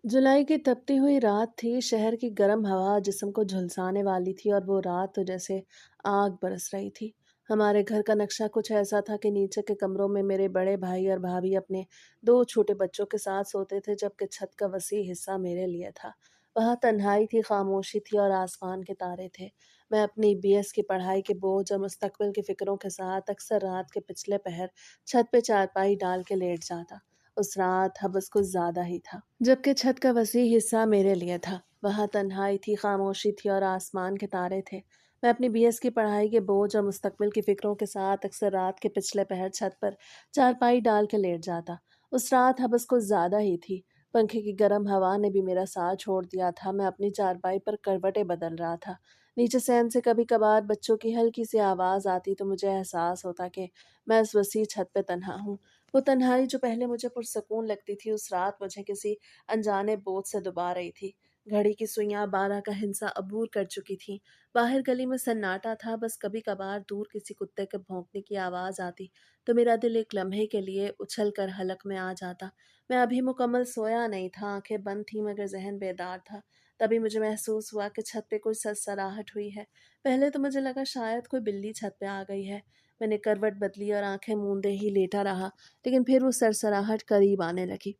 जुलाई की तपती हुई रात थी। शहर की गर्म हवा जिस्म को झुलसाने वाली थी और वो रात तो जैसे आग बरस रही थी। हमारे घर का नक्शा कुछ ऐसा था कि नीचे के कमरों में मेरे बड़े भाई और भाभी अपने दो छोटे बच्चों के साथ सोते थे, जबकि छत का वसी हिस्सा मेरे लिए था। वहाँ तन्हाई थी, खामोशी थी और आसमान के तारे थे। मैं अपनी बीएस की पढ़ाई के बोझ और मुस्तकबिल की फिक्रों के साथ अक्सर रात के पिछले पहर छत पे चारपाई डाल के लेट जाता। उस रात हबस कुछ ज्यादा ही था, जबकि छत का वसी हिस्सा मेरे लिए था। वहाँ तन्हाई थी, खामोशी थी और आसमान के तारे थे। मैं अपनी बीएस की पढ़ाई के बोझ और मुस्तकबिल की फिक्रों के साथ अक्सर रात के पिछले पहर छत पर चारपाई डाल के लेट जाता। उस रात हबस कुछ ज्यादा ही थी। पंखे की गर्म हवा ने भी मेरा साथ छोड़ दिया था। मैं अपनी चारपाई पर करवटें बदल रहा था। नीचे सहन से कभी कभार बच्चों की हल्की सी आवाज आती तो मुझे एहसास होता कि मैं इस वसी छत पे तन्हा हूँ। वो तन्हाई जो पहले मुझे पुरसकून लगती थी, उस रात मुझे किसी अनजाने बोझ से दुबा रही थी। घड़ी की सुइयां 12 का हिंसा अबूर कर चुकी थीं। बाहर गली में सन्नाटा था, बस कभी कभार दूर किसी कुत्ते के भौंकने की आवाज आती तो मेरा दिल एक लम्हे के लिए उछल कर हलक में आ जाता। मैं अभी मुकम्मल सोया नहीं था, आंखें बंद थी मगर जहन बेदार था। तभी मुझे महसूस हुआ कि छत पे कोई सरसराहट हुई है। पहले तो मुझे लगा शायद कोई बिल्ली छत पे आ गई है। मैंने करवट बदली और आंखें मूंदे ही लेटा रहा, लेकिन फिर वो सरसराहट करीब आने लगी।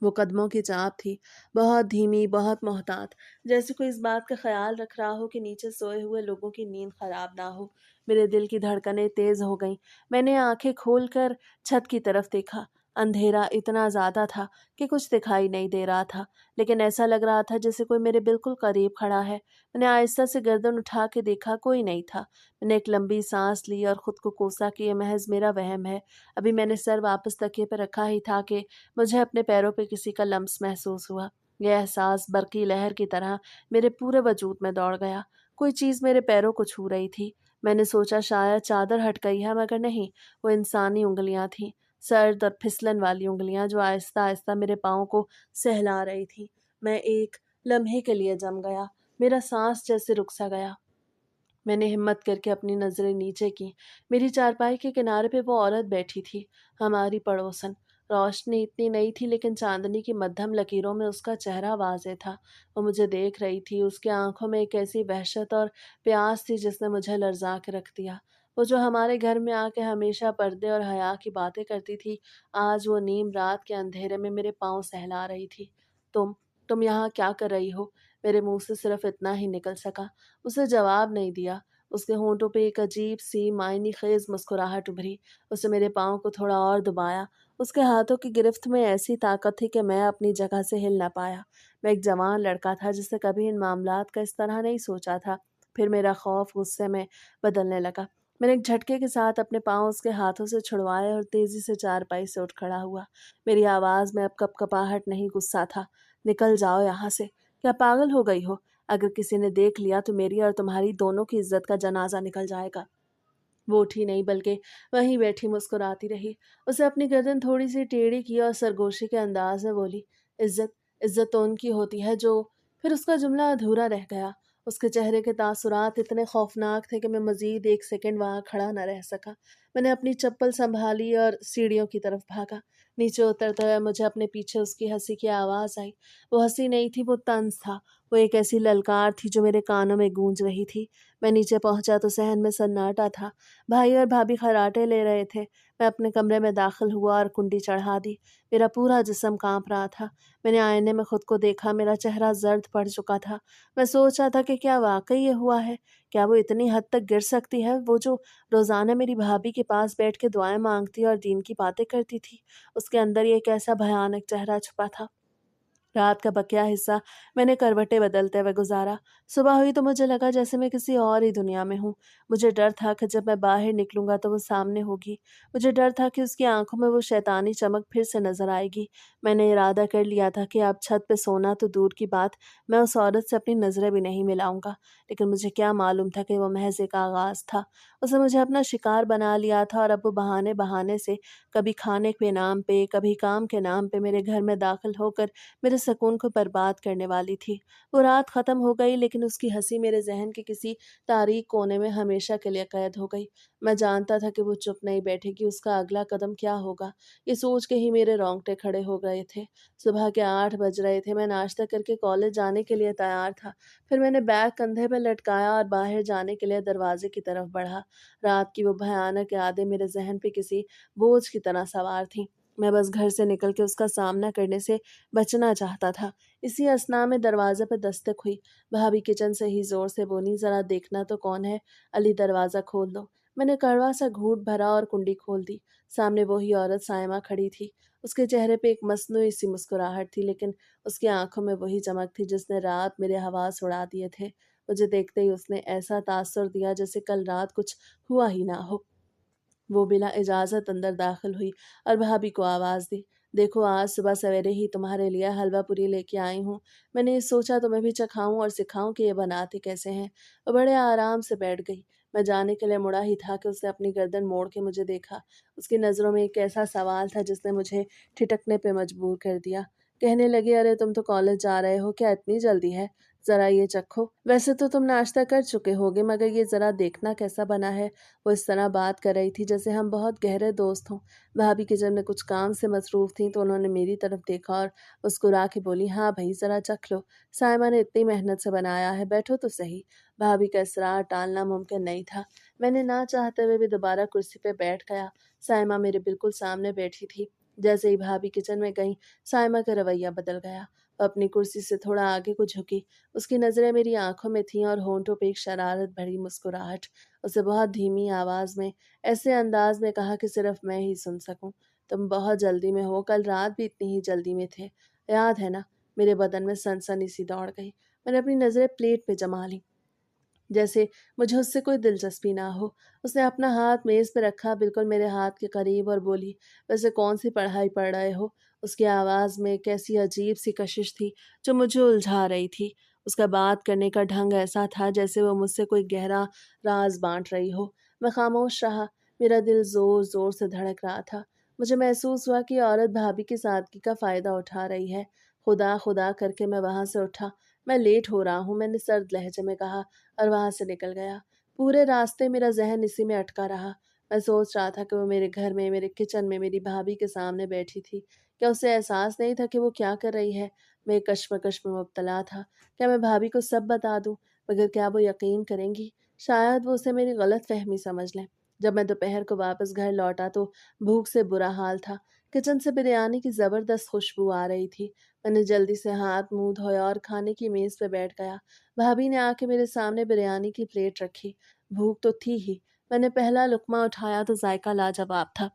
वो कदमों की चाप थी, बहुत धीमी, बहुत मोहतात, जैसे कोई इस बात का ख्याल रख रहा हो कि नीचे सोए हुए लोगों की नींद खराब ना हो। मेरे दिल की धड़कनें तेज हो गईं। मैंने आंखें खोलकर छत की तरफ देखा। अंधेरा इतना ज्यादा था कि कुछ दिखाई नहीं दे रहा था, लेकिन ऐसा लग रहा था जैसे कोई मेरे बिल्कुल करीब खड़ा है। मैंने आहिस्ता से गर्दन उठा के देखा, कोई नहीं था। मैंने एक लंबी सांस ली और खुद को कोसा कि यह महज मेरा वहम है। अभी मैंने सर वापस तकिए पर रखा ही था कि मुझे अपने पैरों पे किसी का लम्स महसूस हुआ। यह एहसास बरकी लहर की तरह मेरे पूरे वजूद में दौड़ गया। कोई चीज़ मेरे पैरों को छू रही थी। मैंने सोचा शायद चादर हट गई है, मगर नहीं, वो इंसानी उंगलियां थीं। सर्द और फिसलन वाली उंगलियां जो आहिस्ता आहिस्ता मेरे पाँव को सहला रही थी। मैं एक लम्हे के लिए जम गया। मेरा सांस जैसे रुक सा गया। मैंने हिम्मत करके अपनी नजरें नीचे की। मेरी चारपाई के किनारे पे वो औरत बैठी थी, हमारी पड़ोसन। रोशनी इतनी नहीं थी, लेकिन चांदनी की मध्यम लकीरों में उसका चेहरा वाज़ेह था। वो मुझे देख रही थी। उसकी आंखों में एक ऐसी वहशत और प्यास थी जिसने मुझे लर्जा के रख दिया। वो जो हमारे घर में आके हमेशा पर्दे और हया की बातें करती थी, आज वो नीम रात के अंधेरे में मेरे पाँव सहला रही थी। तुम तुम यहाँ क्या कर रही हो? मेरे मुंह से सिर्फ इतना ही निकल सका। उसे जवाब नहीं दिया। उसके होंठों पे एक अजीब-सी मायनी ख़ेज़ मुस्कुराहट उभरी। उसने मेरे पाँव को थोड़ा और दबाया। उसके हाथों की गिरफ्त में ऐसी ताकत थी कि मैं अपनी जगह से हिल ना पाया। मैं एक जवान लड़का था जिसने कभी इन मामलात का इस तरह नहीं सोचा था। फिर मेरा खौफ गुस्से में बदलने लगा। मैंने एक झटके के साथ अपने पाँव उसके हाथों से छुड़वाए और तेज़ी से चारपाई से उठ खड़ा हुआ। मेरी आवाज़ में अब कँपकँपाहट नहीं, गुस्सा था। "निकल जाओ यहाँ से। क्या पागल हो गई हो? अगर किसी ने देख लिया तो मेरी और तुम्हारी दोनों की इज्जत का जनाजा निकल जाएगा।" वो उठी नहीं, बल्कि वहीं बैठी मुस्कुराती रही। उसे अपनी गर्दन थोड़ी सी टेढ़ी की और सरगोशी के अंदाज में बोली, इज्जत इज्जत तो उनकी होती है जो। फिर उसका जुमला अधूरा रह गया। उसके चेहरे के तासुरात इतने खौफनाक थे कि मैं मजीद एक सेकंड वहां खड़ा न रह सका। मैंने अपनी चप्पल संभाली और सीढ़ियों की तरफ भागा। नीचे उतरते हुए मुझे अपने पीछे उसकी हंसी की आवाज आई। वो हंसी नहीं थी, वो तंज था। वो एक ऐसी ललकार थी जो मेरे कानों में गूंज रही थी। मैं नीचे पहुंचा तो सहन में सन्नाटा था। भाई और भाभी खर्राटे ले रहे थे। मैं अपने कमरे में दाखिल हुआ और कुंडी चढ़ा दी। मेरा पूरा जिस्म कांप रहा था। मैंने आईने में खुद को देखा। मेरा चेहरा जर्द पड़ चुका था। मैं सोच रहा था कि क्या वाकई ये हुआ है? क्या वो इतनी हद तक गिर सकती है, वो जो रोजाना मेरी भाभी के पास बैठ के दुआएं मांगती और दीन की बातें करती थी? उसके अंदर ये कैसा भयानक चेहरा छुपा था। रात का बकिया हिस्सा मैंने करवटें बदलते हुए गुजारा। सुबह हुई तो मुझे लगा जैसे मैं किसी और ही दुनिया में हूँ। मुझे डर था कि जब मैं बाहर निकलूंगा तो वो सामने होगी। मुझे डर था कि उसकी आंखों में वो शैतानी चमक फिर से नजर आएगी। मैंने इरादा कर लिया था कि अब छत पे सोना तो दूर की बात, मैं उस औरत से अपनी नजरें भी नहीं मिलाऊंगा। लेकिन मुझे क्या मालूम था कि वो महज एक आगाज था। उसने मुझे अपना शिकार बना लिया था और अब वो बहाने बहाने से कभी खाने के नाम पे, कभी काम के नाम पे मेरे घर में दाखिल होकर मेरे सुकून को बर्बाद करने वाली थी। वो रात ख़त्म हो गई, लेकिन उसकी हँसी मेरे ज़हन के किसी तारीक कोने में हमेशा के लिए कैद हो गई। मैं जानता था कि वो चुप नहीं बैठेगी, उसका अगला कदम क्या होगा, ये सोच के ही मेरे रोंगटे खड़े हो गए थे। सुबह के 8 बज रहे थे, मैं नाश्ता करके कॉलेज जाने के लिए तैयार था। फिर मैंने बैग कंधे पे लटकाया और बाहर जाने के लिए दरवाजे की तरफ बढ़ा। रात की वो भयानक यादें मेरे ज़हन पे किसी बोझ की तरह सवार थीं। मैं बस घर से निकल के उसका सामना करने से बचना चाहता था। इसी अस्थना में दरवाज़े पे दस्तक हुई। भाभी किचन से ही ज़ोर से बोलीं, "ज़रा देखना तो कौन है? अली, दरवाज़ा खोल दो।" मैंने कड़वा सा घूँट भरा और कुंडी खोल दी। सामने वही औरत साइमा खड़ी थी। उसके चेहरे पे एक मस्नूई सी मुस्कुराहट थी, लेकिन उसकी आँखों में वही चमक थी जिसने रात मेरे हवास उड़ा दिए थे। मुझे देखते ही उसने ऐसा तासुर दिया जैसे कल रात कुछ हुआ ही ना हो। वो बिना इजाज़त अंदर दाखिल हुई और भाभी को आवाज़ दी, "देखो, आज सुबह सवेरे ही तुम्हारे लिए हलवा पूरी लेके आई हूँ। मैंने ये सोचा तुम्हें भी चखाऊँ और सिखाऊँ कि ये बनाते कैसे हैं।" वो बड़े आराम से बैठ गई। मैं जाने के लिए मुड़ा ही था कि उसने अपनी गर्दन मोड़ के मुझे देखा। उसकी नज़रों में एक ऐसा सवाल था जिसने मुझे ठिठकने पे मजबूर कर दिया। कहने लगी, "अरे, तुम तो कॉलेज जा रहे हो, क्या इतनी जल्दी है? ज़रा ये चखो। वैसे तो तुम नाश्ता कर चुके होगे, मगर ये ज़रा देखना कैसा बना है।" वो इस तरह बात कर रही थी जैसे हम बहुत गहरे दोस्त हों। भाभी किचन में कुछ काम से मसरूफ़ थीं, तो उन्होंने मेरी तरफ देखा और मुस्कुरा के बोली, "हाँ भई, ज़रा चख लो। साइमा ने इतनी मेहनत से बनाया है, बैठो तो सही।" भाभी का इसरार टालना मुमकिन नहीं था। मैंने ना चाहते हुए भी दोबारा कुर्सी पे बैठ गया। साइमा मेरे बिल्कुल सामने बैठी थी। जैसे ही भाभी किचन में गईं, साइमा का रवैया बदल गया। वो अपनी कुर्सी से थोड़ा आगे को झुकी। उसकी नज़रें मेरी आँखों में थीं और होंठों पे एक शरारत भरी मुस्कुराहट। उसे बहुत धीमी आवाज़ में, ऐसे अंदाज़ में कहा कि सिर्फ़ मैं ही सुन सकूँ, "तुम बहुत जल्दी में हो, कल रात भी इतनी ही जल्दी में थे, याद है ना?" मेरे बदन में सनसनी सी दौड़ गई। मैंने अपनी नज़रें प्लेट पे जमा लीं, जैसे मुझे उससे कोई दिलचस्पी ना हो। उसने अपना हाथ मेज़ पे रखा, बिल्कुल मेरे हाथ के करीब, और बोली, "वैसे कौन-सी पढ़ाई पढ़ रहे हो?" उसकी आवाज़ में एक ऐसी अजीब-सी कशिश थी, जो मुझे उलझा रही थी। उसका बात करने का ढंग ऐसा था जैसे वो मुझसे कोई गहरा राज़ बाँट रही हो। मैं खामोश रहा, मेरा दिल ज़ोर-ज़ोर से धड़क रहा था। मुझे महसूस हुआ कि ये औरत भाभी की सादगी का फ़ायदा उठा रही है। खुदा खुदा करके मैं वहाँ से उठा। "मैं लेट हो रहा हूँ," मैंने सर्द लहजे में कहा, और वहाँ से निकल गया। पूरे रास्ते मेरा ज़हन इसी में अटका रहा। मैं सोच रहा था कि वो मेरे घर में, मेरे किचन में, मेरी भाभी के सामने बैठी थी। क्या उसे एहसास नहीं था कि वो क्या कर रही है? मैं कश्मकश में मुब्तला था। क्या मैं भाभी को सब बता दूँ? मगर क्या वो यकीन करेंगी? शायद वो उसे मेरी गलतफ़हमी समझ लें। जब मैं दोपहर को वापस घर लौटा तो भूख से बुरा हाल था। किचन से बिरयानी की ज़बरदस्त खुशबू आ रही थी। मैंने जल्दी से हाथ-मुँह धोया और खाने की मेज़ पे बैठ गया। भाभी ने आके मेरे सामने बिरयानी की प्लेट रखी। भूख तो थी ही। मैंने पहला लुक़मा उठाया तो ज़ायक़ा लाजवाब था।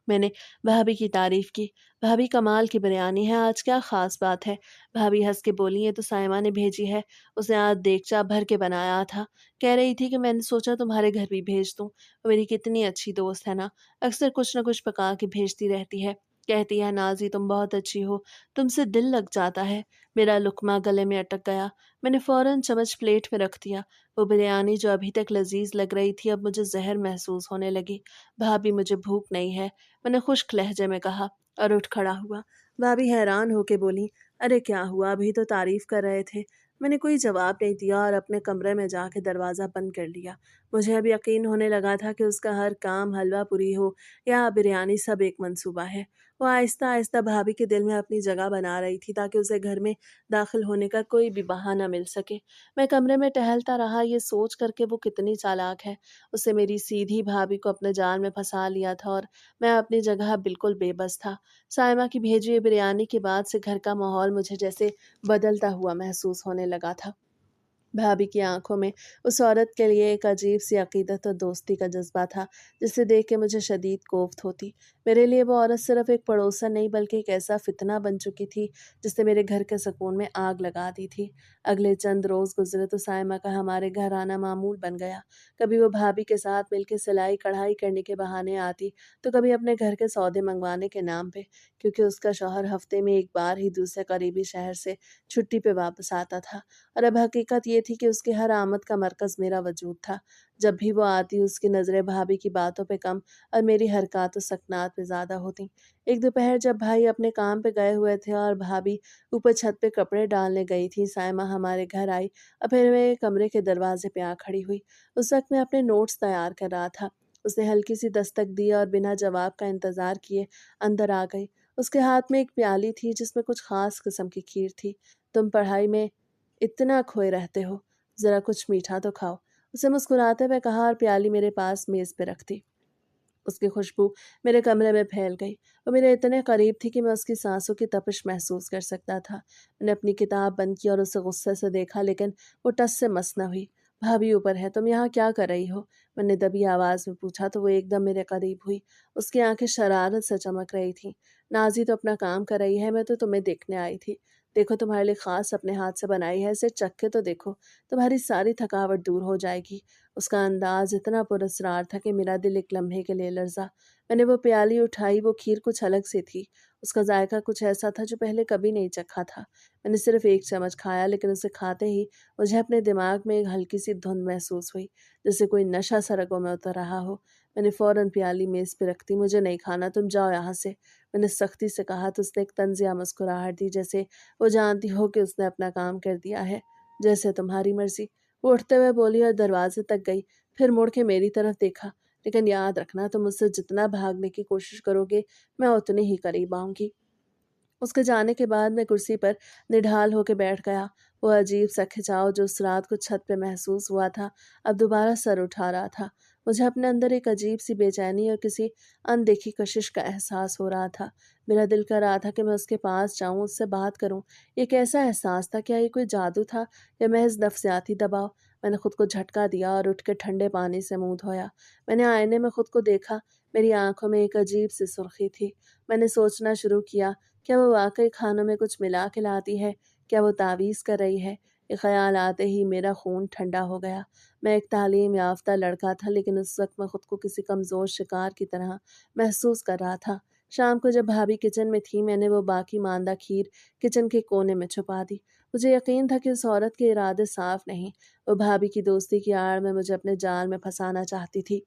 मैंने भाभी की तारीफ़ की। "भाभी, कमाल की बिरयानी है, आज क्या ख़ास बात है?" भाभी हँस के बोलीं, "ये तो साइमा ने भेजी है। उसने आज देगचा भर के बनाया था। कह रही थी कि मैंने सोचा तुम्हारे घर भी भेज दूँ। वो मेरी कितनी अच्छी दोस्त है ना, अक्सर कुछ न कुछ पका के भेजती रहती है। कहती है, 'नाज़ी, तुम बहुत अच्छी हो, तुमसे दिल लग जाता है।'" मेरा लुक़मा गले में अटक गया। मैंने फ़ौरन चम्मच प्लेट में रख दिया। वो बिरयानी जो अभी तक लज़ीज़ लग रही थी, अब मुझे ज़हर महसूस होने लगी। "भाभी, मुझे भूख नहीं है," मैंने खुश्क लहजे में कहा, और उठ खड़ा हुआ। भाभी हैरान होके बोली, "अरे क्या हुआ? अभी तो तारीफ कर रहे थे।" मैंने कोई जवाब नहीं दिया और अपने कमरे में जाके दरवाज़ा बंद कर लिया। मुझे अब यकीन होने लगा था कि उसका हर काम, हलवा पूरी हो या बिरयानी, सब एक मंसूबा है। वो आहिस्ता-आहिस्ता भाभी के दिल में अपनी जगह बना रही थी ताकि उसे घर में दाखिल होने का कोई भी बहाना मिल सके। मैं कमरे में टहलता रहा, ये सोच कर के वो कितनी चालाक है। उसे मेरी सीधी भाभी को अपने जाल में फँसा लिया था और मैं अपनी जगह बिल्कुल बेबस था। साइमा की भेजी हुई बिरयानी के बाद से घर का माहौल मुझे जैसे बदलता हुआ महसूस होने लगा था। भाभी की आंखों में उस औरत के लिए एक अजीब-सी अकीदत और दोस्ती का जज़्बा था, जिसे देख के मुझे शदीद कोफ्त होती। मेरे लिए वो औरत सिर्फ़ एक पड़ोसन नहीं, बल्कि एक ऐसा फ़ितना बन चुकी थी, जिसने मेरे घर के सुकून में आग लगा दी थी। अगले चंद रोज़ गुज़रे तो साइमा का हमारे घर आना मामूल बन गया। कभी वो भाभी के साथ मिलके सिलाई-कढ़ाई करने के बहाने आती, तो कभी अपने घर के सौदे मँगवाने के नाम पे, क्योंकि उसका शौहर हफ़्ते में एक बार ही दूसरे करीबी शहर से छुट्टी पे वापस आता था। और अब हकीकत ये थी कि उसकी हर आमद का मरकज़ मेरा वजूद था। जब भी वो आती, उसकी नज़रें भाभी की बातों पे कम और मेरी हरकत सकनात पे ज़्यादा होती। एक दोपहर जब भाई अपने काम पे गए हुए थे और भाभी ऊपर छत पे कपड़े डालने गई थी, साइमा हमारे घर आई और फिर मेरे कमरे के दरवाजे पे आ खड़ी हुई। उस वक़्त मैं अपने नोट्स तैयार कर रहा था। उसने हल्की सी दस्तक दी और बिना जवाब का इंतज़ार किए अंदर आ गई। उसके हाथ में एक प्याली थी जिसमें कुछ ख़ास किस्म की खीर थी। तुम पढ़ाई में इतना खोए रहते हो, ज़रा कुछ मीठा तो खाओ। उसे मुस्कुराते हुए कहा और प्याली मेरे पास मेज़ पे रख दी। उसकी खुशबू मेरे कमरे में फैल गई। वो मेरे इतने करीब थी कि मैं उसकी सांसों की तपिश महसूस कर सकता था। मैंने अपनी किताब बंद की और उसे गुस्से से देखा, लेकिन वो टस से मस न हुई। भाभी ऊपर है, तुम यहाँ क्या कर रही हो? मैंने दबी आवाज़ में पूछा तो वो एकदम मेरे करीब हुई। उसकी आंखें शरारत से चमक रही थीं। नाज़ी तो अपना काम कर रही है, मैं तो तुम्हें देखने आई थी। देखो, तुम्हारे लिए ख़ास अपने हाथ से बनाई है, इसे चख के तो देखो, तुम्हारी सारी थकावट दूर हो जाएगी। उसका अंदाज़ इतना पुरस्कार था कि मेरा दिल एक लम्हे के लिए लरज़ा। मैंने वो प्याली उठाई, वो खीर कुछ अलग सी थी। उसका जायका कुछ ऐसा था जो पहले कभी नहीं चखा था। मैंने सिर्फ़ एक चम्मच खाया, लेकिन उसे खाते ही मुझे अपने दिमाग में एक हल्की-सी धुंध महसूस हुई, जैसे कोई नशा सा रगों में उतर रहा हो। मैंने फ़ौरन प्याली मेज़ पे रख दी। मुझे नहीं खाना, तुम जाओ यहाँ से। मैंने सख्ती से कहा तो उसने एक तंज़िया मुस्कुराहट दी, जैसे वो जानती हो कि उसने अपना काम कर दिया है। जैसे तुम्हारी मर्ज़ी। वो उठते हुए बोली और दरवाजे तक गई, फिर मुड़ के मेरी तरफ देखा। लेकिन याद रखना, तुम मुझसे जितना भागने की कोशिश करोगे, मैं उतनी ही करीब आऊँगी। उसके जाने के बाद मैं कुर्सी पर निढाल होके बैठ गया। वो अजीब सा खिंचाव जो उस रात को छत पे महसूस हुआ था, अब दोबारा सर उठा रहा था। मुझे अपने अंदर एक अजीब सी बेचैनी और किसी अनदेखी कशिश का एहसास हो रहा था। मेरा दिल कर रहा था कि मैं उसके पास जाऊं, उससे बात करूं। ये कैसा एहसास था? क्या ये कोई जादू था या महज नफ्सियाती दबाव? मैंने खुद को झटका दिया और उठ के ठंडे पानी से मुंह धोया। मैंने आईने में खुद को देखा। मेरी आंखों में एक अजीब सी सुर्खी थी। मैंने सोचना शुरू किया, क्या वो वाक़ई खानों में कुछ मिला के लाती है? क्या वो तावीज़ कर रही है? ये ख़्याल आते ही मेरा खून ठंडा हो गया। मैं एक तालीम याफ़्ता लड़का था, लेकिन उस वक़्त मैं खुद को किसी कमज़ोर शिकार की तरह महसूस कर रहा था। शाम को जब भाभी किचन में थी, मैंने वो बाकी मांदा खीर किचन के कोने में छुपा दी। मुझे यकीन था कि उस औरत के इरादे साफ़ नहीं। वो भाभी की दोस्ती की आड़ में मुझे अपने जाल में फँसाना चाहती थी।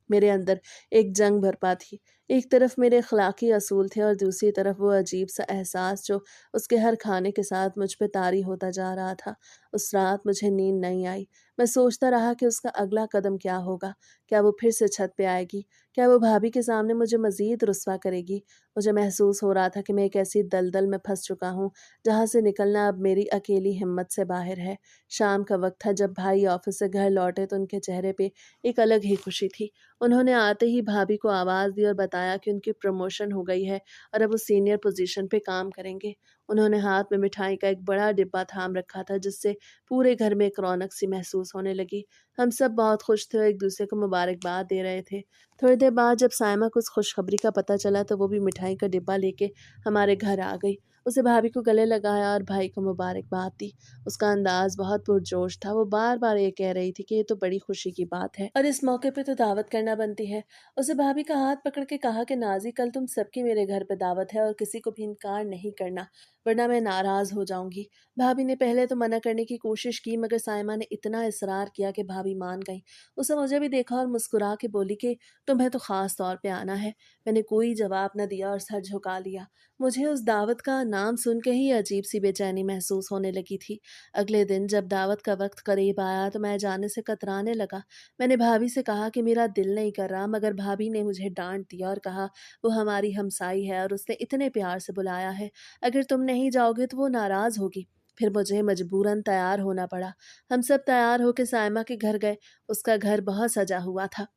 मेरे अंदर एक जंग बरपा थी। एक तरफ मेरे अखलाकी असूल थे और दूसरी तरफ वो अजीब-सा एहसास जो उसके हर खाने के साथ मुझ पे तारी होता जा रहा था। उस रात मुझे नींद नहीं आई। मैं सोचता रहा कि उसका अगला कदम क्या होगा? क्या वो फिर से छत पे आएगी? क्या वो भाभी के सामने मुझे मज़ीद रुस्वा करेगी? मुझे महसूस हो रहा था कि मैं एक ऐसी दलदल में फँस चुका हूँ, जहाँ से निकलना अब मेरी अकेली हिम्मत से बाहर है। शाम का वक़्त था। जब भाई ऑफ़िस से घर लौटे तो उनके चेहरे पे एक अलग ही खुशी थी। उन्होंने आते ही भाभी को आवाज़ दी और बताया कि उनकी प्रमोशन हो गई है और अब वो सीनियर पोजीशन पे काम करेंगे। उन्होंने हाथ में मिठाई का एक बड़ा डिब्बा थाम रखा था, जिससे पूरे घर में एक रौनक सी महसूस होने लगी। हम सब बहुत खुश थे और एक दूसरे को मुबारकबाद दे रहे थे। थोड़ी देर बाद जब साइमा को उस खुशखबरी का पता चला तो वो भी मिठाई का डिब्बा लेके हमारे घर आ गई। उसे भाभी को गले लगाया और भाई को मुबारकबाद दी। उसका अंदाज बहुत पुरजोश था। वो बार-बार ये कह रही थी कि ये तो बड़ी खुशी की बात है और इस मौके पे तो दावत करना बनती है। उसे भाभी का हाथ पकड़ के कहा कि नाज़ी, कल तुम सबकी मेरे घर पे दावत है और किसी को भी इनकार नहीं करना, वरना मैं नाराज़ हो जाऊँगी। भाभी ने पहले तो मना करने की कोशिश की, मगर साइमा ने इतना इसरार किया कि भाभी मान गईं। उसने मुझे भी देखा और मुस्कुरा के बोली कि तुम्हें तो ख़ास तौर पे आना है। मैंने कोई जवाब न दिया और सर झुका लिया। मुझे उस दावत का नाम सुन के ही अजीब-सी बेचैनी महसूस होने लगी थी। अगले दिन जब दावत का वक़्त करीब आया तो मैं जाने से कतराने लगा। मैंने भाभी से कहा कि मेरा दिल नहीं कर रहा, मगर भाभी ने मुझे डाँट दिया और कहा वो हमारी हमसाई है और उसने इतने प्यार से बुलाया है। अगर तुम नहीं जाओगे तो वो नाराज़ होगी। फिर मुझे मजबूरन तैयार होना पड़ा। हम सब तैयार होके साइमा के घर गए। उसका घर बहुत सजा हुआ था।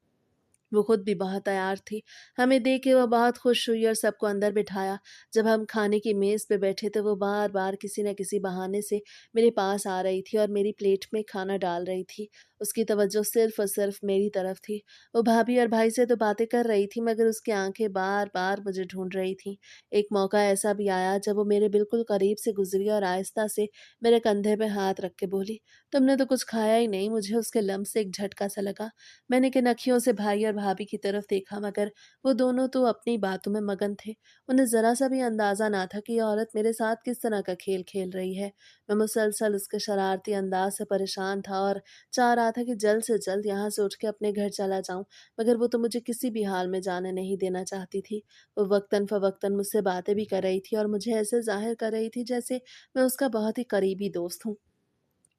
वो खुद भी बहुत तैयार थी। हमें देख के वो बहुत खुश हुई और सबको अंदर बिठाया। जब हम खाने की मेज़ पे बैठे तो वो बार-बार किसी न किसी बहाने से मेरे पास आ रही थी और मेरी प्लेट में खाना डाल रही थी। उसकी तवज्जो सिर्फ़ और सिर्फ़ मेरी तरफ थी। वो भाभी और भाई से तो बातें कर रही थी, मगर उसकी आँखें बार-बार मुझे ढूँढ रही थीं। एक मौका ऐसा भी आया जब वो मेरे बिल्कुल करीब से गुज़री और आहिस्ता से मेरे कंधे पे हाथ रख के बोली, "तुमने तो कुछ खाया ही नहीं।" मुझे उसके लम्स से एक झटका सा लगा। मैंने किन अँखियों से भाई और भाभी की तरफ देखा, मगर वो दोनों तो अपनी बातों में मगन थे। उन्हें ज़रा-सा भी अंदाज़ा ना था कि ये औरत मेरे साथ किस तरह का खेल खेल रही है। मैं मुसलसल उसके शरारती अंदाज़ से परेशान था और चाह रहा था कि जल्द से जल्द यहाँ से उठ के अपने घर चला जाऊँ, मगर वो तो मुझे किसी भी हाल में जाने नहीं देना चाहती थी। वो वक़्तन-फ़वक़्तन मुझसे बातें भी कर रही थी और मुझे ऐसे ज़ाहिर कर रही थी जैसे मैं उसका बहुत ही करीबी दोस्त हूँ।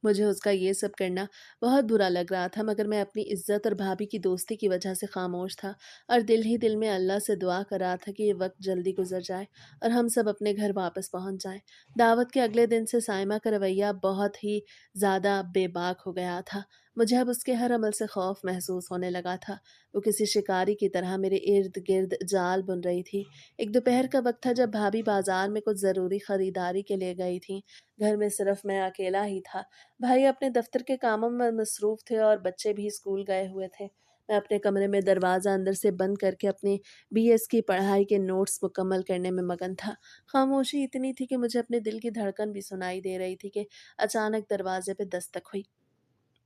मुझे उसका ये सब करना बहुत बुरा लग रहा था, मगर मैं अपनी इज़्ज़त और भाभी की दोस्ती की वजह से खामोश था और दिल ही दिल में अल्लाह से दुआ कर रहा था कि ये वक़्त जल्दी गुज़र जाए और हम सब अपने घर वापस पहुँच जाएँ। दावत के अगले दिन से साइमा का रवैया बहुत ही ज़्यादा बेबाक हो गया था। मुझे अब उसके हर अमल से खौफ़ महसूस होने लगा था। वो किसी शिकारी की तरह मेरे इर्द-गिर्द जाल बुन रही थी। एक दोपहर का वक़्त था जब भाभी बाज़ार में कुछ ज़रूरी ख़रीदारी के लिए गई थीं। घर में सिर्फ़ मैं अकेला ही था। भाई अपने दफ्तर के कामों में मसरूफ़ थे और बच्चे भी स्कूल गए हुए थे। मैं अपने कमरे में दरवाज़ा अंदर से बंद करके अपनी बीएस की पढ़ाई के नोट्स मुकम्मल करने में मगन था। खामोशी इतनी थी कि मुझे अपने दिल की धड़कन भी सुनाई दे रही थी कि अचानक दरवाज़े पे दस्तक हुई।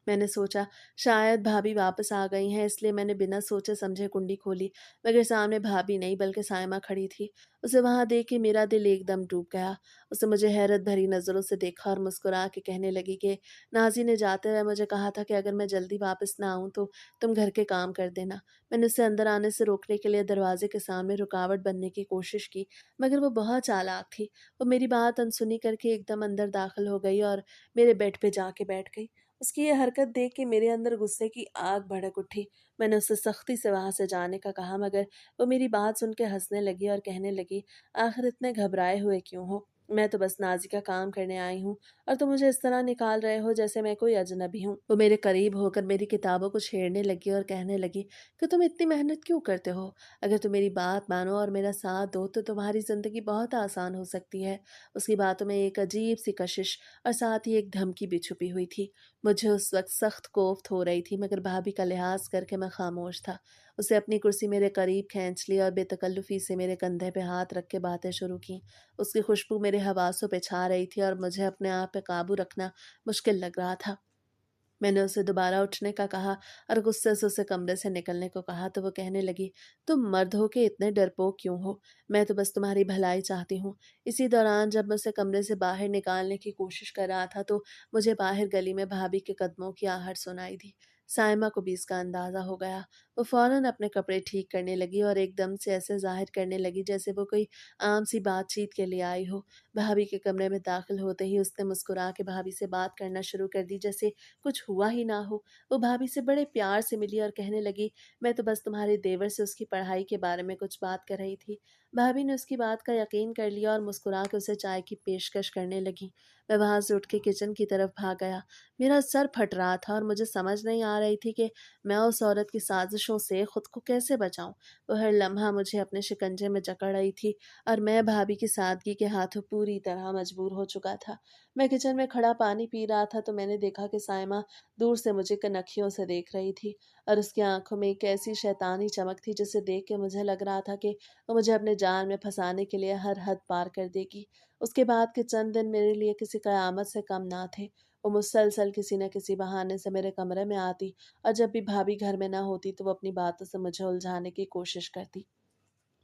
मैंने सोचा शायद भाभी वापस आ गई हैं, इसलिए मैंने बिना सोचे समझे कुंडी खोली, मगर सामने भाभी नहीं बल्कि साइमा खड़ी थी। उसे वहां देख के मेरा दिल एकदम डूब गया। उसने मुझे हैरत भरी नज़रों से देखा और मुस्कुरा के कहने लगी कि नाजी ने जाते हुए मुझे कहा था कि अगर मैं जल्दी वापस ना आऊं तो तुम घर के काम कर देना। मैंने उसे अंदर आने से रोकने के लिए दरवाजे के सामने रुकावट बनने की कोशिश की, मगर वो बहुत चालाक थी। वो मेरी बात अनसुनी करके एकदम अंदर दाखिल हो गई और मेरे बेड पे जाके बैठ गई। उसकी ये हरकत देख के मेरे अंदर गुस्से की आग भड़क उठी। मैंने उससे सख्ती से वहाँ से जाने का कहा, मगर वो मेरी बात सुन के हँसने लगी और कहने लगी, आखिर इतने घबराए हुए क्यों हो? मैं तो बस नाज़ी का काम करने आई हूँ और तुम मुझे इस तरह निकाल रहे हो जैसे मैं कोई अजनबी हूँ। वो मेरे करीब होकर मेरी किताबों को छेड़ने लगी और कहने लगी कि तुम इतनी मेहनत क्यों करते हो? अगर तुम मेरी बात मानो और मेरा साथ दो तो तुम्हारी ज़िंदगी बहुत आसान हो सकती है। उसकी बातों में एक अजीब सी कशिश और साथ ही एक धमकी भी छुपी हुई थी। मुझे उस वक़्त सख्त कोफ्त हो रही थी, मगर भाभी का लिहाज़ करके मैं खामोश था। उसे अपनी कुर्सी मेरे करीब खींच ली और बेतकल्लुफ़ी से मेरे कंधे पे हाथ रख के बातें शुरू कीं। उसकी खुशबू मेरे हवासों पे छा रही थी और मुझे अपने आप पे काबू रखना मुश्किल लग रहा था। मैंने उसे दोबारा उठने का कहा और गुस्से से उसे कमरे से निकलने को कहा, तो वो कहने लगी, तुम मर्द हो के इतने डरपोक क्यों हो? मैं तो बस तुम्हारी भलाई चाहती हूँ। इसी दौरान जब मैं उसे कमरे से बाहर निकालने की कोशिश कर रहा था तो मुझे बाहर गली में भाभी के कदमों की आहट सुनाई दी। साइमा को भी इसका अंदाजा हो गया। वो फौरन अपने कपड़े ठीक करने लगी और एकदम से ऐसे जाहिर करने लगी जैसे वो कोई आम सी बातचीत के लिए आई हो। भाभी के कमरे में दाखिल होते ही उसने मुस्कुरा के भाभी से बात करना शुरू कर दी जैसे कुछ हुआ ही ना हो। वो भाभी से बड़े प्यार से मिली और कहने लगी, मैं तो बस तुम्हारे देवर से उसकी पढ़ाई के बारे में कुछ बात कर रही थी। भाभी ने उसकी बात का यकीन कर लिया और मुस्कुरा के उसे चाय की पेशकश करने लगी। मैं वहां से उठ के किचन की तरफ भाग गया। मेरा सर फट रहा था और मुझे समझ नहीं आ रही थी कि मैं उस औरत की साजिशों से खुद को कैसे बचाऊं। वो हर लम्हा मुझे अपने शिकंजे में जकड़ रही थी और मैं भाभी की सादगी के हाथों पूरी तरह मजबूर हो चुका था। मैं किचन में खड़ा पानी पी रहा था तो मैंने देखा कि साइमा दूर से मुझे कनखियों से देख रही थी और उसकी आंखों में एक ऐसी शैतानी चमक थी जिसे देख के मुझे लग रहा था कि वो मुझे अपने जाल में फंसाने के लिए हर हद पार कर देगी। उसके बाद के चंद दिन मेरे लिए किसी कयामत से कम ना थे। वो मुसलसल किसी न किसी बहाने से मेरे कमरे में आती और जब भी भाभी घर में ना होती तो वो अपनी बातों से मुझे उलझाने की कोशिश करती।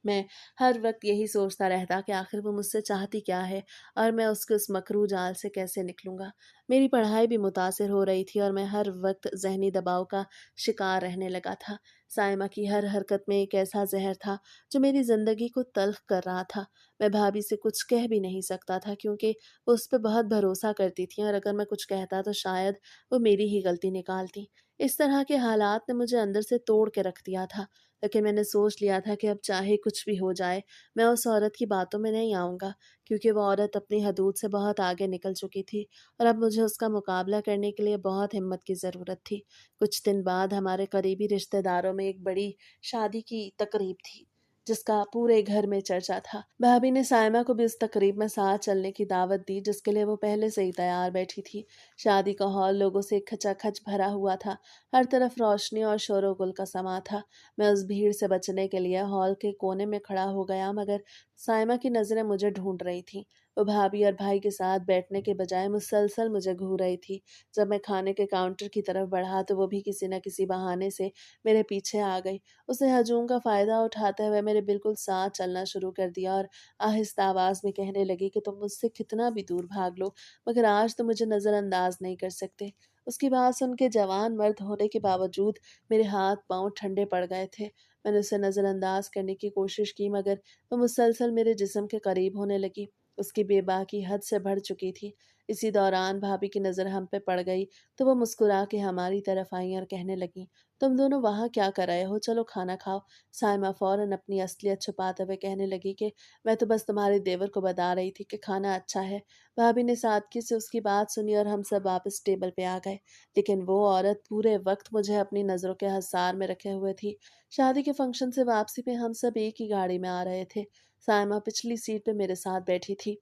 मैं हर वक़्त यही सोचता रहता कि आखिर वो मुझसे चाहती क्या है और मैं उसके उस मकरू जाल से कैसे निकलूँगा। मेरी पढ़ाई भी मुतासिर हो रही थी और मैं हर वक़्त ज़हनी दबाव का शिकार रहने लगा था। साइमा की हर हरकत में एक ऐसा ज़हर था जो मेरी ज़िंदगी को तल्ख़ कर रहा था। मैं भाभी से कुछ कह भी नहीं सकता था क्योंकि वो उस पे बहुत भरोसा करती थीं और अगर मैं कुछ कहता तो शायद वो मेरी ही गलती निकालतीं। इस तरह के हालात ने मुझे अंदर से तोड़ के रख दिया था। लेकिन मैंने सोच लिया था कि अब चाहे कुछ भी हो जाए, मैं उस औरत की बातों में नहीं आऊँगा, क्योंकि वो औरत अपनी हदूद से बहुत आगे निकल चुकी थी और अब मुझे उसका मुकाबला करने के लिए बहुत हिम्मत की ज़रूरत थी। कुछ दिन बाद हमारे करीबी रिश्तेदारों में एक बड़ी शादी की तकरीब थी, जिसका पूरे घर में चर्चा था। भाभी ने साइमा को भी उस तकरीब में साथ चलने की दावत दी, जिसके लिए वो पहले से ही तैयार बैठी थी। शादी का हॉल लोगों से खचाखच भरा हुआ था। हर तरफ रोशनी और शोर-गुल का समा था। मैं उस भीड़ से बचने के लिए हॉल के कोने में खड़ा हो गया, मगर साइमा की नज़रें मुझे ढूंढ रही थीं। वो भाभी और भाई के साथ बैठने के बजाय मुसलसल मुझे घूर रही थी। जब मैं खाने के काउंटर की तरफ बढ़ा तो वो भी किसी न किसी बहाने से मेरे पीछे आ गई। उसने हजूम का फ़ायदा उठाते हुए मेरे बिल्कुल साथ चलना शुरू कर दिया और आहिस्ता आवाज़ में कहने लगी कि तुम मुझसे कितना भी दूर भाग लो, मगर आज तो मुझे नज़रअंदाज नहीं कर सकते। उसकी बात सुन के जवान मर्द होने के बावजूद मेरे हाथ-पाँव ठंडे पड़ गए थे। मैंने उसे नज़रअंदाज करने की कोशिश की, मगर वो मुसलसल मेरे जिस्म के करीब होने लगी। उसकी बेबाकी हद से बढ़ चुकी थी। इसी दौरान भाभी की नज़र हम पे पड़ गई, तो वो मुस्कुरा के हमारी तरफ आईं और कहने लगीं, "तुम दोनों वहाँ क्या कर रहे हो? चलो खाना खाओ।" साइमा फ़ौरन अपनी असलियत छुपाते हुए कहने लगी कि मैं तो बस तुम्हारे देवर को बता रही थी कि खाना अच्छा है। भाभी ने सादगी से उसकी बात सुनी और हम सब वापस टेबल पे आ गए। लेकिन वो औरत पूरे वक़्त मुझे अपनी नज़रों के हसार में रखे हुए थी। शादी के फंक्शन से वापसी पे हम सब एक ही गाड़ी में आ रहे थे। साइमा पिछली सीट पे मेरे साथ बैठी थी।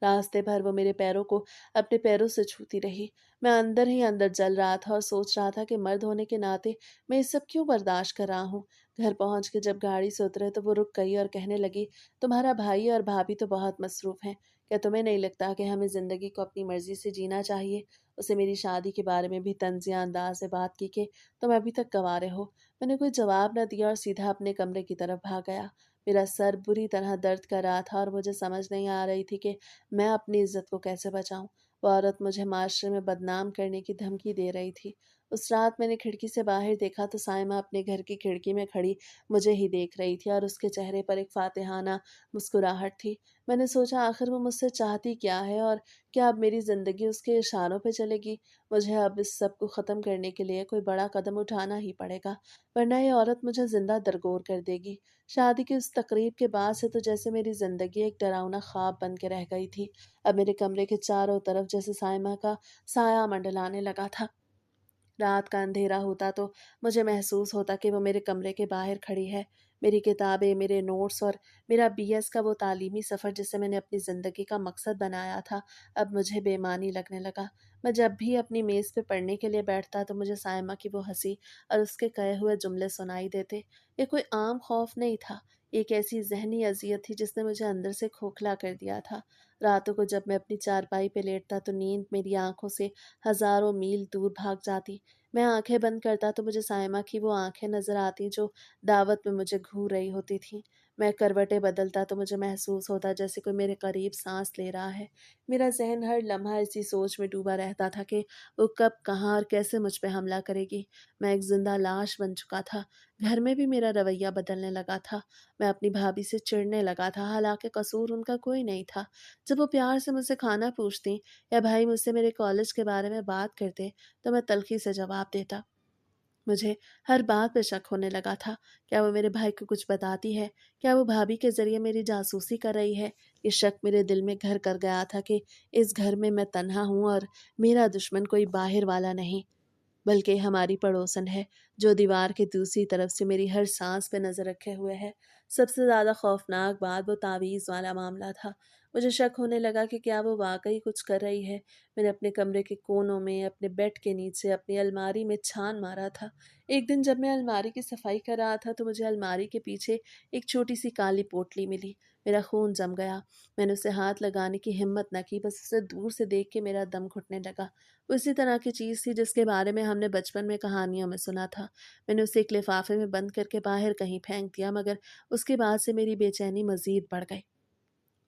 रास्ते भर वो मेरे पैरों को अपने पैरों से छूती रही। मैं अंदर ही अंदर जल रहा था और सोच रहा था कि मर्द होने के नाते मैं ये सब क्यों बर्दाश्त कर रहा हूँ। घर पहुंच के जब गाड़ी से उतरे तो वो रुक गई और कहने लगी, तुम्हारा भाई और भाभी तो बहुत मसरूफ हैं। क्या तुम्हें नहीं लगता कि हमें ज़िंदगी को अपनी मर्जी से जीना चाहिए? उसे मेरी शादी के बारे में भी तंजिया अंदाज से बात की कि तुम अभी तक गंवारे हो। मैंने कोई जवाब न दिया और सीधा अपने कमरे की तरफ भाग गया। मेरा सर बुरी तरह दर्द कर रहा था और मुझे समझ नहीं आ रही थी कि मैं अपनी इज़्ज़त को कैसे बचाऊँ? वो औरत मुझे माशरे में बदनाम करने की धमकी दे रही थी। उस रात मैंने खिड़की से बाहर देखा तो साइमा अपने घर की खिड़की में खड़ी मुझे ही देख रही थी और उसके चेहरे पर एक फ़ातिहाना मुस्कुराहट थी। मैंने सोचा आखिर वो मुझसे चाहती क्या है और क्या अब मेरी ज़िंदगी उसके इशारों पे चलेगी? मुझे अब इस सब को ख़त्म करने के लिए कोई बड़ा कदम उठाना ही पड़ेगा, वरना ये औरत मुझे ज़िंदा दरगोर कर देगी। शादी की उस तकरीब के बाद से तो जैसे मेरी ज़िंदगी एक डरावना ख्वाब बन के रह गई थी। अब मेरे कमरे के चारों तरफ जैसे साइमा का साया मंडलाने लगा था। रात का अंधेरा होता तो मुझे महसूस होता कि वो मेरे कमरे के बाहर खड़ी है। मेरी किताबें, मेरे नोट्स और मेरा बीएस का वो तालीमी सफ़र जिसे मैंने अपनी ज़िंदगी का मकसद बनाया था, अब मुझे बेमानी लगने लगा। मैं जब भी अपनी मेज़ पे पढ़ने के लिए बैठता तो मुझे साइमा की वो हँसी और उसके कहे हुए जुमले सुनाई देते। ये कोई आम खौफ नहीं था, एक ऐसी ज़हनी अज़ियत थी जिसने मुझे अंदर से खोखला कर दिया था। रातों को जब मैं अपनी चारपाई पे लेटता तो नींद मेरी आँखों से हज़ारों मील दूर भाग जाती। मैं आँखें बंद करता तो मुझे साइमा की वो आँखें नज़र आती जो दावत में मुझे घूर रही होती थीं। मैं करवटें बदलता तो मुझे महसूस होता जैसे कोई मेरे करीब साँस ले रहा है। मेरा ज़हन हर लम्हा इसी सोच में डूबा रहता था कि वो कब, कहाँ और कैसे मुझ पे हमला करेगी। मैं एक ज़िंदा लाश बन चुका था। घर में भी मेरा रवैया बदलने लगा था। मैं अपनी भाभी से चिढ़ने लगा था, हालाँकि कसूर उनका कोई नहीं था। जब वो प्यार से मुझसे खाना पूछतीं या भाई मुझसे मेरे कॉलेज के बारे में बात करते, तो मैं तल्ख़ी से जवाब देता। मुझे हर बात पे शक होने लगा था। क्या वो मेरे भाई को कुछ बताती है? क्या वो भाभी के ज़रिए मेरी जासूसी कर रही है? ये शक मेरे दिल में घर कर गया था कि इस घर में मैं तन्हा हूँ और मेरा दुश्मन कोई बाहर वाला नहीं, बल्कि हमारी पड़ोसन है, जो दीवार के दूसरी तरफ से मेरी हर सांस पे नज़र रखे हुए है। सबसे ज़्यादा खौफनाक बात वो तावीज़ वाला मामला था। मुझे शक होने लगा कि क्या वो वाक़ई कुछ कर रही है। मैंने अपने कमरे के कोनों में, अपने बेड के नीचे, अपनी अलमारी में छान मारा था। एक दिन जब मैं अलमारी की सफाई कर रहा था तो मुझे अलमारी के पीछे एक छोटी-सी काली पोटली मिली। मेरा खून जम गया। मैंने उसे हाथ लगाने की हिम्मत न की, बस उसे दूर से देख के मेरा दम घुटने लगा। उसी तरह की चीज़ थी जिसके बारे में हमने बचपन में कहानियों में सुना था। मैंने उसे एक लिफ़ाफ़े में बंद करके बाहर कहीं फेंक दिया, मगर उसके बाद से मेरी बेचैनी मज़ीद बढ़ गई।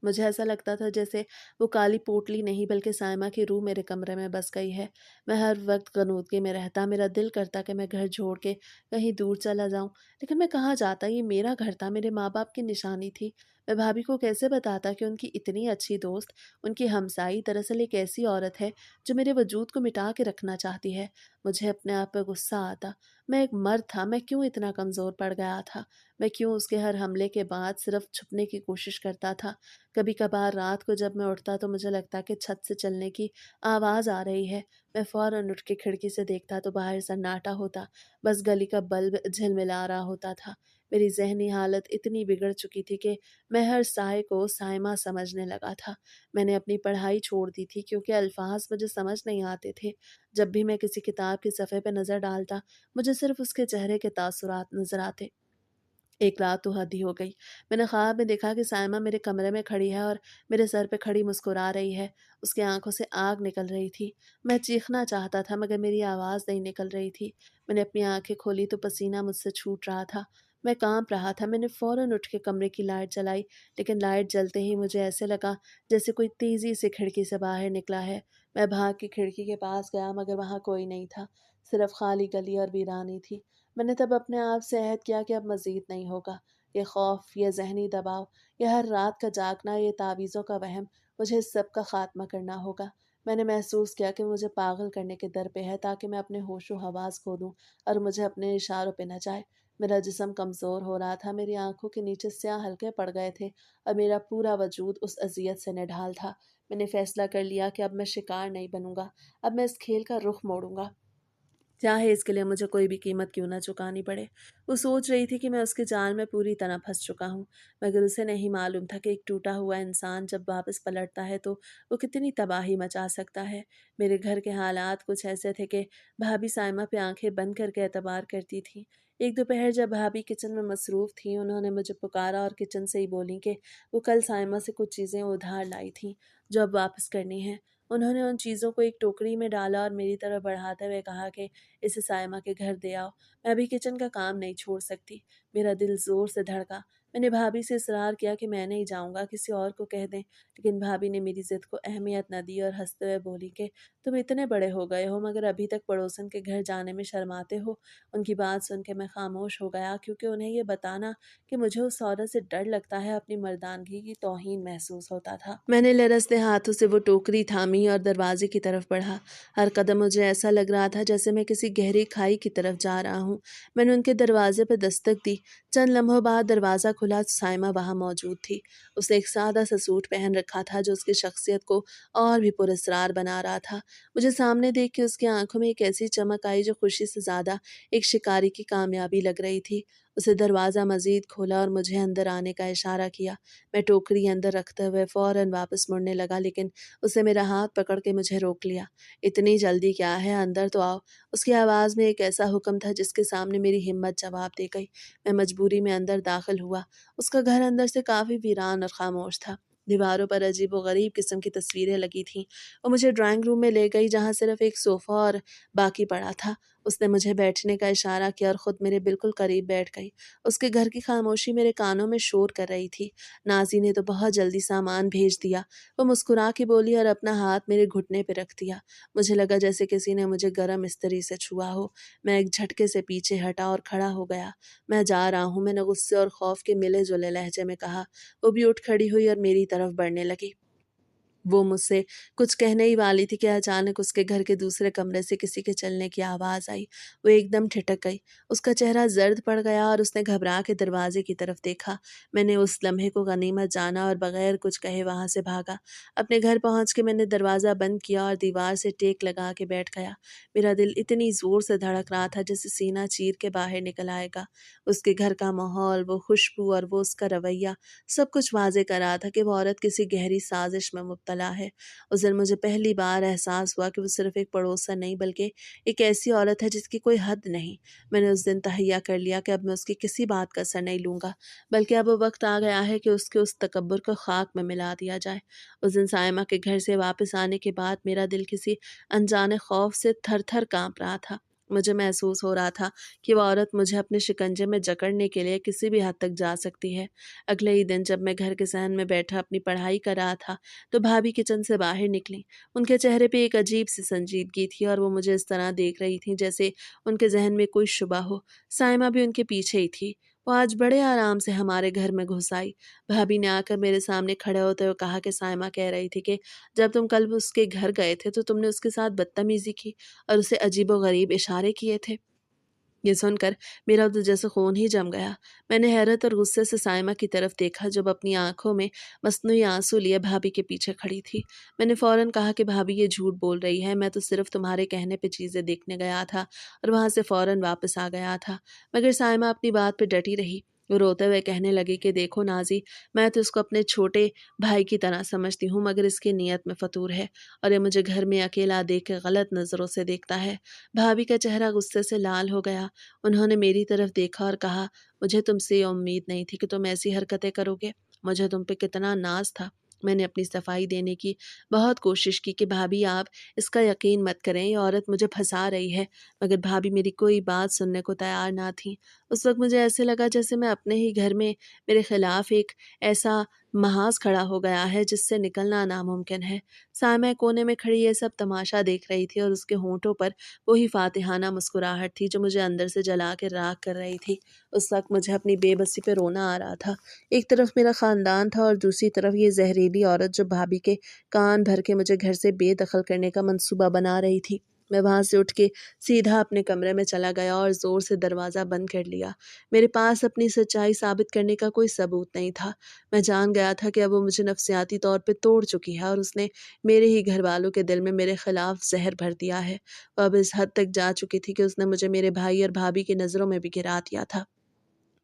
मुझे ऐसा लगता था जैसे वो काली पोटली नहीं बल्कि साइमा की रूह मेरे कमरे में बस गई है। मैं हर वक़्त ग़नूदगी में रहता, मेरा दिल करता कि मैं घर छोड़ के कहीं दूर चला जाऊँ। लेकिन मैं कहाँ जाता, ये मेरा घर था, मेरे माँ-बाप की निशानी थी। मैं भाभी को कैसे बताता कि उनकी इतनी अच्छी दोस्त, उनकी हमसाई दरअसल एक ऐसी औरत है जो मेरे वजूद को मिटा के रखना चाहती है। मुझे अपने आप पे गुस्सा आता। मैं एक मर्द था, मैं क्यों इतना कमज़ोर पड़ गया था? मैं क्यों उसके हर हमले के बाद सिर्फ़ छुपने की कोशिश करता था? कभी-कभार रात को जब मैं उठता तो मुझे लगता कि छत से चलने की आवाज़ आ रही है। मैं फ़ौरन उठ के खिड़की से देखता तो बाहर सन्नाटा होता, बस गली का बल्ब झिलमिला रहा होता था। मेरी ज़हनी हालत इतनी बिगड़ चुकी थी कि मैं हर साए को साइमा समझने लगा था। मैंने अपनी पढ़ाई छोड़ दी थी क्योंकि अल्फ़ाज़ मुझे समझ नहीं आते थे। जब भी मैं किसी किताब के सफ़े पे नज़र डालता, मुझे सिर्फ़ उसके चेहरे के तासुरात नज़र आते। एक रात तो हद ही हो गई। मैंने ख्वाब में देखा कि साइमा मेरे कमरे में खड़ी है और मेरे सर पे खड़ी मुस्कुरा रही है। उसकी आंखों से आग निकल रही थी। मैं चीखना चाहता था मगर मेरी आवाज़ नहीं निकल रही थी। मैंने अपनी आंखें खोली तो पसीना मुझसे छूट रहा था। मैं कांप रहा था। मैंने फ़ौरन उठ के कमरे की लाइट जलाई, लेकिन लाइट जलते ही मुझे ऐसे लगा जैसे कोई तेज़ी से खिड़की से बाहर निकला है। मैं भाग के खिड़की के पास गया मगर वहाँ कोई नहीं था। सिर्फ खाली गली और वीरानी थी। मैंने तब अपने आप से अहद किया कि अब मज़ीद नहीं होगा। ये खौफ, ये ज़हनी दबाव, ये हर रात का जागना, ये तावीज़ों का वहम, मुझे इस सब का ख़ात्मा करना होगा। मैंने महसूस किया कि मुझे पागल करने के दर पे है ताकि मैं अपने होशो-हवास खो दूँ और मुझे अपने इशारों पे नचाए। मेरा जिस्म कमज़ोर हो रहा था, मेरी आँखों के नीचे स्याह हलके पड़ गए थे और मेरा पूरा वजूद उस अज़ियत से निढाल था। मैंने फ़ैसला कर लिया कि अब मैं शिकार नहीं बनूँगा, अब मैं इस खेल का रुख मोड़ूँगा। चाहे इसके लिए मुझे कोई भी कीमत क्यों ना चुकानी पड़े। वो सोच रही थी कि मैं उसके जाल में पूरी तरह फँस चुका हूँ, मगर उसे नहीं मालूम था कि एक टूटा हुआ इंसान जब वापस पलटता है तो वो कितनी तबाही मचा सकता है। मेरे घर के हालात कुछ ऐसे थे कि भाभी साइमा पे आँखें बंद करके एतबार करती थीं। एक दोपहर जब भाभी किचन में मसरूफ़ थीं, उन्होंने मुझे पुकारा और किचन से ही बोलीं कि वो कल साइमा से कुछ चीज़ें उधार लाई थीं, जो अब वापस करनी हैं। उन्होंने उन चीज़ों को एक टोकरी में डाला और मेरी तरफ बढ़ाते हुए कहा कि इसे साइमा के घर दे आओ। मैं अभी किचन का काम नहीं छोड़ सकती। मेरा दिल ज़ोर से धड़का। मैंने भाभी से इसरार किया कि मैं नहीं जाऊँगा, किसी और को कह दें। लेकिन भाभी ने मेरी ज़िद को अहमियत न दी और हँसते हुए बोली कि तुम इतने बड़े हो गए हो मगर अभी तक पड़ोसन के घर जाने में शर्माते हो। उनकी बात सुन के मैं खामोश हो गया क्योंकि उन्हें ये बताना कि मुझे उस औरत से डर लगता है, अपनी मर्दानगी की तौहीन महसूस होता था। मैंने लरजते हाथों से वो टोकरी थामी और दरवाजे की तरफ बढ़ा। हर कदम मुझे ऐसा लग रहा था जैसे मैं किसी गहरी खाई की तरफ जा रहा हूँ। मैंने उनके दरवाजे पर दस्तक दी। चंद लम्हों बाद दरवाज़ा खुला तो साइमा वहाँ मौजूद थी। उसने एक सादा सा सूट पहन रखा था जो उसकी शख्सियत को और भी पुरस्कार बना रहा था। मुझे सामने देख के उसकी आंखों में एक ऐसी चमक आई जो खुशी से ज़्यादा एक शिकारी की कामयाबी लग रही थी। उसे दरवाज़ा मज़ीद खोला और मुझे अंदर आने का इशारा किया। मैं टोकरी अंदर रखते हुए फ़ौरन वापस मुड़ने लगा, लेकिन उसे मेरा हाथ पकड़ के मुझे रोक लिया। इतनी जल्दी क्या है, अंदर तो आओ। उसकी आवाज़ में एक ऐसा हुक्म था जिसके सामने मेरी हिम्मत जवाब दे गई। मैं मजबूरी में अंदर दाखिल हुआ। उसका घर अंदर से काफ़ी वीरान और खामोश था। दीवारों पर अजीब व गरीब किस्म की तस्वीरें लगी थीं। वो मुझे ड्राइंग रूम में ले गई जहाँ सिर्फ एक सोफ़ा और बाकी पड़ा था। उसने मुझे बैठने का इशारा किया और ख़ुद मेरे बिल्कुल करीब बैठ गई। उसके घर की खामोशी मेरे कानों में शोर कर रही थी। नाज़ी ने तो बहुत जल्दी सामान भेज दिया। वो मुस्कुरा के बोली और अपना हाथ मेरे घुटने पे रख दिया। मुझे लगा जैसे किसी ने मुझे गर्म इस्त्री से छुआ हो। मैं एक झटके से पीछे हटा और खड़ा हो गया। मैं जा रहा हूँ, मैंने गुस्से और खौफ के मिले-जुले लहजे में कहा। वो भी उठ खड़ी हुई और मेरी तरफ बढ़ने लगी। वो मुझसे कुछ कहने ही वाली थी कि अचानक उसके घर के दूसरे कमरे से किसी के चलने की आवाज़ आई। वो एकदम ठिठक गई। उसका चेहरा ज़र्द पड़ गया और उसने घबरा के दरवाजे की तरफ देखा। मैंने उस लम्हे को गनीमत जाना और बगैर कुछ कहे वहाँ से भागा। अपने घर पहुँच के मैंने दरवाज़ा बंद किया और दीवार से टेक लगा के बैठ गया। मेरा दिल इतनी ज़ोर से धड़क रहा था जैसे सीना चीर के बाहर निकल आएगा। उसके घर का माहौल, वो खुशबू और वो उसका रवैया, सब कुछ वाज़े कर रहा था कि वो औरत किसी गहरी साज़िश में मुब्तला है। उस दिन मुझे पहली बार एहसास हुआ कि वो सिर्फ़ एक पड़ोसन नहीं बल्कि एक ऐसी औरत है जिसकी कोई हद नहीं। मैंने उस दिन तहैया कर लिया कि अब मैं उसकी किसी बात का असर नहीं लूँगा, बल्कि अब वो वक़्त आ गया है कि उसके उस तकब्बुर को ख़ाक में मिला दिया जाए। उस दिन साइमा के घर से वापस आने के बाद मेरा दिल किसी अनजाने खौफ़ से थर-थर काँप रहा था। मुझे महसूस हो रहा था कि वो औरत मुझे अपने शिकंजे में जकड़ने के लिए किसी भी हद तक जा सकती है। अगले ही दिन जब मैं घर के सहन में बैठा अपनी पढ़ाई कर रहा था, तो भाभी किचन से बाहर निकलीं। उनके चेहरे पे एक अजीब-सी संजीदगी थी और वो मुझे इस तरह देख रही थीं जैसे उनके ज़हन में कोई शुबा हो। साइमा भी उनके पीछे ही थी। वो आज बड़े आराम से हमारे घर में घुस आई। भाभी ने आकर मेरे सामने खड़े होते हुए कहा कि साइमा कह रही थी कि जब तुम कल उसके घर गए थे, तो तुमने उसके साथ बदतमीज़ी की और उसे अजीबो-गरीब इशारे किए थे। ये सुनकर मेरा तो जैसे खून ही जम गया। मैंने हैरत और गुस्से से साइमा की तरफ देखा जब अपनी आंखों में मसनूई आंसू लिए भाभी के पीछे खड़ी थी। मैंने फौरन कहा कि भाभी ये झूठ बोल रही है, मैं तो सिर्फ तुम्हारे कहने पे चीज़ें देखने गया था और वहाँ से फौरन वापस आ गया था। मगर साइमा अपनी बात पे डटी रही। वो रोते हुए कहने लगी कि देखो नाज़ी, मैं तो इसको अपने छोटे भाई की तरह समझती हूँ, मगर इसकी नीयत में फ़तूर है और ये मुझे घर में अकेला देख के गलत नज़रों से देखता है। भाभी का चेहरा गुस्से से लाल हो गया। उन्होंने मेरी तरफ देखा और कहा, मुझे तुमसे ये उम्मीद नहीं थी कि तुम ऐसी हरकतें करोगे। मुझे तुम पे कितना नाज़ था। मैंने अपनी सफाई देने की बहुत कोशिश की कि भाभी आप इसका यकीन मत करें, ये औरत मुझे फंसा रही है, मगर भाभी मेरी कोई बात सुनने को तैयार ना थी। उस वक़्त मुझे ऐसे लगा जैसे मैं अपने ही घर में मेरे खिलाफ एक ऐसा महाज़ खड़ा हो गया है जिससे निकलना नामुमकिन है। सामने कोने में खड़ी ये सब तमाशा देख रही थी और उसके होंठों पर वही फ़ातिहाना मुस्कुराहट थी जो मुझे अंदर से जला के राख कर रही थी। उस वक़्त मुझे अपनी बेबसी पे रोना आ रहा था। एक तरफ मेरा ख़ानदान था और दूसरी तरफ ये ज़हरीली औरत जो भाभी के कान भर के मुझे घर से बेदख़ल करने का मंसूबा बना रही थी। मैं वहाँ से उठ के सीधा अपने कमरे में चला गया और ज़ोर से दरवाज़ा बंद कर लिया। मेरे पास अपनी सच्चाई साबित करने का कोई सबूत नहीं था। मैं जान गया था कि अब वो मुझे नफ़सियाती तौर पे तोड़ चुकी है और उसने मेरे ही घरवालों के दिल में मेरे ख़िलाफ़ ज़हर भर दिया है। वो अब इस हद तक जा चुकी थी कि उसने मुझे मेरे भाई और भाभी की नज़रों में भी गिरा दिया था।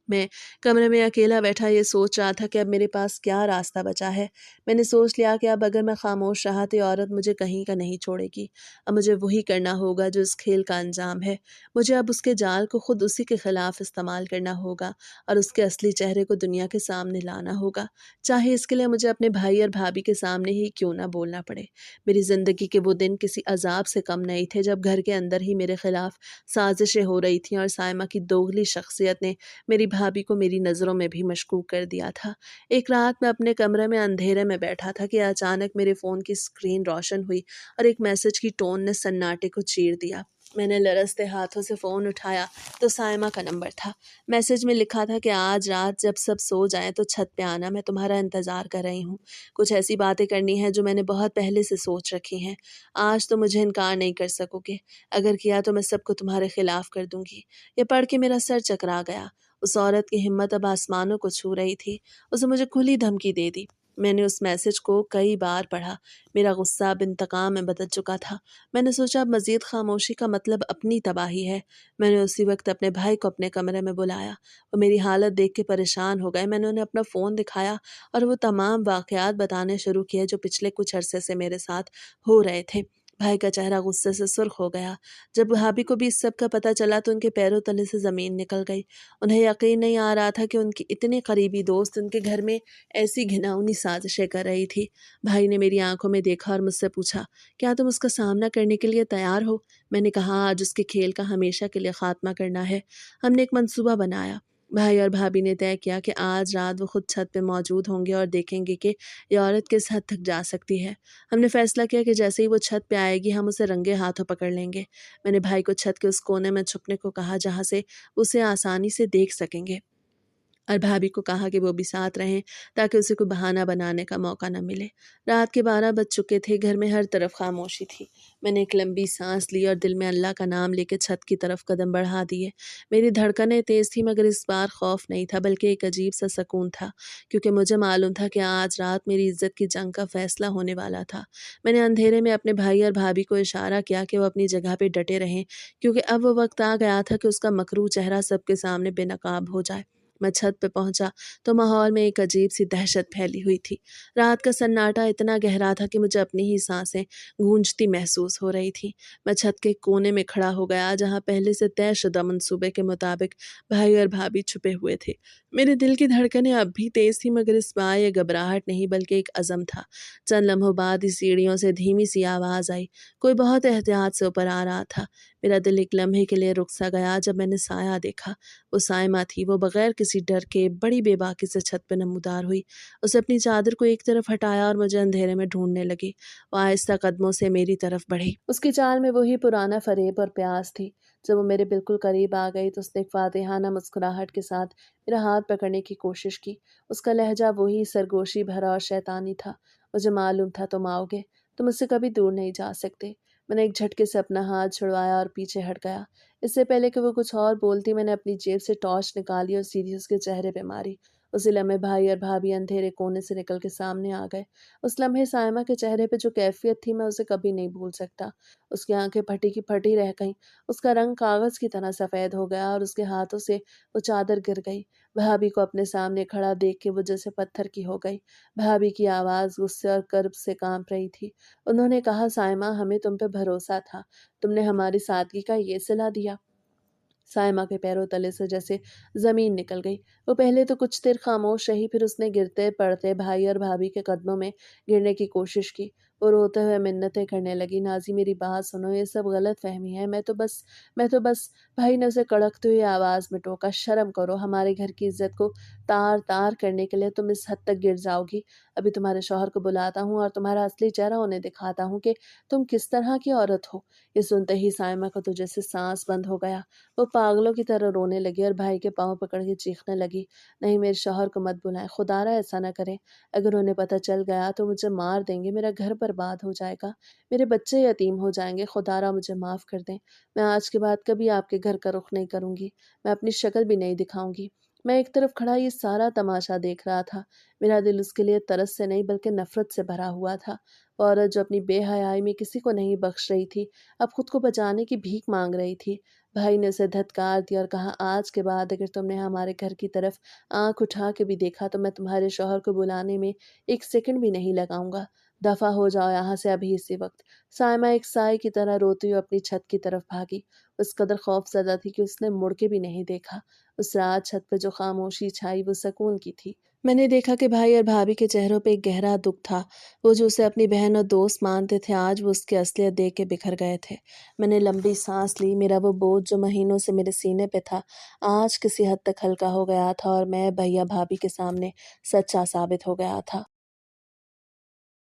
मैं कमरे में अकेला बैठा ये सोच रहा था कि अब मेरे पास क्या रास्ता बचा है। मैंने सोच लिया कि अब अगर मैं खामोश रहा तो ये औरत मुझे कहीं का नहीं छोड़ेगी। अब मुझे वही करना होगा जो इस खेल का अंजाम है। मुझे अब उसके जाल को खुद उसी के खिलाफ इस्तेमाल करना होगा और उसके असली चेहरे को दुनिया के सामने लाना होगा। चाहे इसके लिए मुझे अपने भाई और भाभी के सामने ही क्यों ना बोलना पड़े। मेरी ज़िंदगी के वो दिन किसी अज़ाब से कम नहीं थे जब घर के अंदर ही मेरे खिलाफ साजिशें हो रही थीं और साइमा की दोगली शख्सियत ने मेरी भाभी को मेरी नज़रों में भी मशकूक कर दिया था। एक रात मैं अपने कमरे में अंधेरे में बैठा था कि अचानक मेरे फ़ोन की स्क्रीन रोशन हुई और एक मैसेज की टोन ने सन्नाटे को चीर दिया। मैंने लरजते हाथों से फ़ोन उठाया तो साइमा का नंबर था। मैसेज में लिखा था कि आज रात जब सब सो जाएं तो छत पे आना, मैं तुम्हारा इंतज़ार कर रही हूँ। कुछ ऐसी बातें करनी है जो मैंने बहुत पहले से सोच रखी हैं। आज तो मुझे इनकार नहीं कर सकोगे। अगर किया तो मैं सबको तुम्हारे खिलाफ कर दूंगी। ये पढ़ के मेरा सर चकरा गया। उस औरत की हिम्मत अब आसमानों को छू रही थी। उसने मुझे खुली धमकी दे दी। मैंने उस मैसेज को कई बार पढ़ा। मेरा गुस्सा अब इंतकाम में बदल चुका था। मैंने सोचा अब मज़ीद खामोशी का मतलब अपनी तबाही है। मैंने उसी वक्त अपने भाई को अपने कमरे में बुलाया। वो मेरी हालत देख के परेशान हो गए। मैंने उन्हें अपना फ़ोन दिखाया और वो तमाम वाक़यात बताने शुरू किए जो पिछले कुछ अरसे से मेरे साथ हो रहे थे। भाई का चेहरा गुस्से से सुर्ख हो गया। जब भाभी को भी इस सब का पता चला तो उनके पैरों तले से ज़मीन निकल गई। उन्हें यकीन नहीं आ रहा था कि उनकी इतनी करीबी दोस्त उनके घर में ऐसी घिनौनी साजिशें कर रही थी। भाई ने मेरी आंखों में देखा और मुझसे पूछा, क्या तुम उसका सामना करने के लिए तैयार हो? मैंने कहा, आज उसके खेल का हमेशा के लिए खात्मा करना है। हमने एक मंसूबा बनाया। भाई और भाभी ने तय किया कि आज रात वो खुद छत पे मौजूद होंगे और देखेंगे कि ये औरत किस हद तक जा सकती है। हमने फैसला किया कि जैसे ही वो छत पे आएगी हम उसे रंगे हाथों पकड़ लेंगे। मैंने भाई को छत के उस कोने में छुपने को कहा जहाँ से उसे आसानी से देख सकेंगे और भाभी को कहा कि वो भी साथ रहें ताकि उसे कोई बहाना बनाने का मौका न मिले। रात के 12 बज चुके थे। घर में हर तरफ खामोशी थी। मैंने एक लंबी सांस ली और दिल में अल्लाह का नाम लेके छत की तरफ कदम बढ़ा दिए। मेरी धड़कनें तेज थी मगर इस बार खौफ नहीं था बल्कि एक अजीब सा सकून था, क्योंकि मुझे मालूम था कि आज रात मेरी इज्जत की जंग का फैसला होने वाला था। मैंने अंधेरे में अपने भाई और भाभी को इशारा किया कि वो अपनी जगह पे डटे रहें, क्योंकि अब वो वक्त आ गया था कि उसका मकरू चेहरा सबके सामने बेनकाब हो जाए। मैं छत पे पहुंचा तो माहौल में एक अजीब सी दहशत फैली हुई थी। रात का सन्नाटा इतना गहरा था कि मुझे अपनी ही सांसें गूंजती महसूस हो रही थी। मैं छत के कोने में खड़ा हो गया जहां पहले से तयशुदा मंसूबे के मुताबिक भाई और भाभी छुपे हुए थे। मेरे दिल की धड़कनें अब भी तेज थी मगर इस बार ये घबराहट नहीं बल्कि एक अज़म था। चंद लम्हों बाद ही सीढ़ियों से धीमी सी आवाज़ आई। कोई बहुत एहतियात से ऊपर आ रहा था। मेरा दिल एक लम्हे के लिए रुक सा गया जब मैंने साया देखा। वो साइमा थी। वो बगैर किसी डर के बड़ी बेबाकी से छत पे नमूदार हुई। उसने अपनी चादर को एक तरफ हटाया और मुझे अंधेरे में ढूंढने लगी। वो आहिस्ता कदमों से मेरी तरफ बढ़ी। उसकी चाल में वही पुराना फरेब और प्यास थी। जब वो मेरे बिल्कुल करीब आ गई तो उसने एक फातिहाना मुस्कुराहट के साथ मेरा हाथ पकड़ने की कोशिश की। उसका लहजा वही सरगोशी भरा और शैतानी था। मुझे मालूम था तुम आओगे, तुम मुझसे कभी दूर नहीं जा सकते। मैंने एक झटके से अपना हाथ छुड़वाया और पीछे हट गया। इससे पहले कि वो कुछ और बोलती मैंने अपनी जेब से टॉर्च निकाली और सीधी उसके चेहरे पे मारी। उसी लम्हे भाई और भाभी अंधेरे कोने से निकल के सामने आ गए। उस लम्हे साइमा के चेहरे पे जो कैफियत थी मैं उसे कभी नहीं भूल सकता। उसकी आंखें फटी की फटी रह गईं, उसका रंग कागज़ की तरह सफ़ेद हो गया और उसके हाथों से वो चादर गिर गई। भाभी को अपने सामने खड़ा देख के वो जैसे पत्थर की हो गई। भाभी की आवाज़ गुस्से और कर्ब से काँप रही थी। उन्होंने कहा, साइमा, हमें तुम पे भरोसा था। तुमने हमारी सादगी का ये सिला दिया। साइमा के पैरों तले से जैसे ज़मीन निकल गई। वो पहले तो कुछ देर खामोश रही, फिर उसने गिरते-पड़ते भाई और भाभी के कदमों में गिरने की कोशिश की। वो रोते हुए मिन्नतें करने लगी, नाज़ी मेरी बात सुनो, ये सब गलतफ़हमी है। मैं तो बस भाई ने उसे कड़कती हुई आवाज़ में टोका, शर्म करो, हमारे घर की इज़्ज़त को तार-तार करने के लिए तुम इस हद तक गिर जाओगी। अभी तुम्हारे शौहर को बुलाता हूँ और तुम्हारा असली चेहरा उन्हें दिखाता हूँ कि तुम किस तरह की औरत हो। ये सुनते ही साइमा को तो जैसे साँस बंद हो गया। वो पागलों की तरह रोने लगी और भाई के पाँव पकड़ के चीखने लगी, नहीं, मेरे शौहर को मत बुलाएं, खुदारा ऐसा ना करें। अगर उन्हें पता चल गया तो मुझे मार देंगे, मेरा घर बर्बाद हो जाएगा, मेरे बच्चे यतीम हो जाएंगे, खुदारा मुझे माफ़ कर दें। मैं आज के बाद कभी आपके घर का रुख नहीं करूँगी, मैं अपनी शक्ल भी नहीं दिखाऊंगी। मैं एक तरफ खड़ा ये सारा तमाशा देख रहा था। मेरा दिल उसके लिए तरस से नहीं बल्कि नफरत से भरा हुआ था। वो औरत जो अपनी बेहयाई में किसी को नहीं बख्श रही थी, अब खुद को बचाने की भीख मांग रही थी। भाई ने उसे धत्कार दिया और कहा, आज के बाद अगर तुमने हमारे घर की तरफ आंख उठा के भी देखा तो मैं तुम्हारे शौहर को बुलाने में एक सेकंड भी नहीं लगाऊंगा। दफा हो जाओ यहाँ से अभी इसी वक्त। साइमा एक साए की तरह रोती हुई अपनी छत की तरफ भागी। उस कदर खौफजदा थी कि उसने मुड़ के भी नहीं देखा। उस रात छत पर जो खामोशी छाई वो सकून की थी। मैंने देखा कि भाई और भाभी के चेहरों पे एक गहरा दुख था। वो जो उसे अपनी बहन और दोस्त मानते थे, आज वो उसकी असलियत देख के बिखर गए थे। मैंने लंबी सांस ली। मेरा वो बोझ जो महीनों से मेरे सीने पे था, आज किसी हद तक हल्का हो गया था और मैं भैया भाभी के सामने सच्चा साबित हो गया था।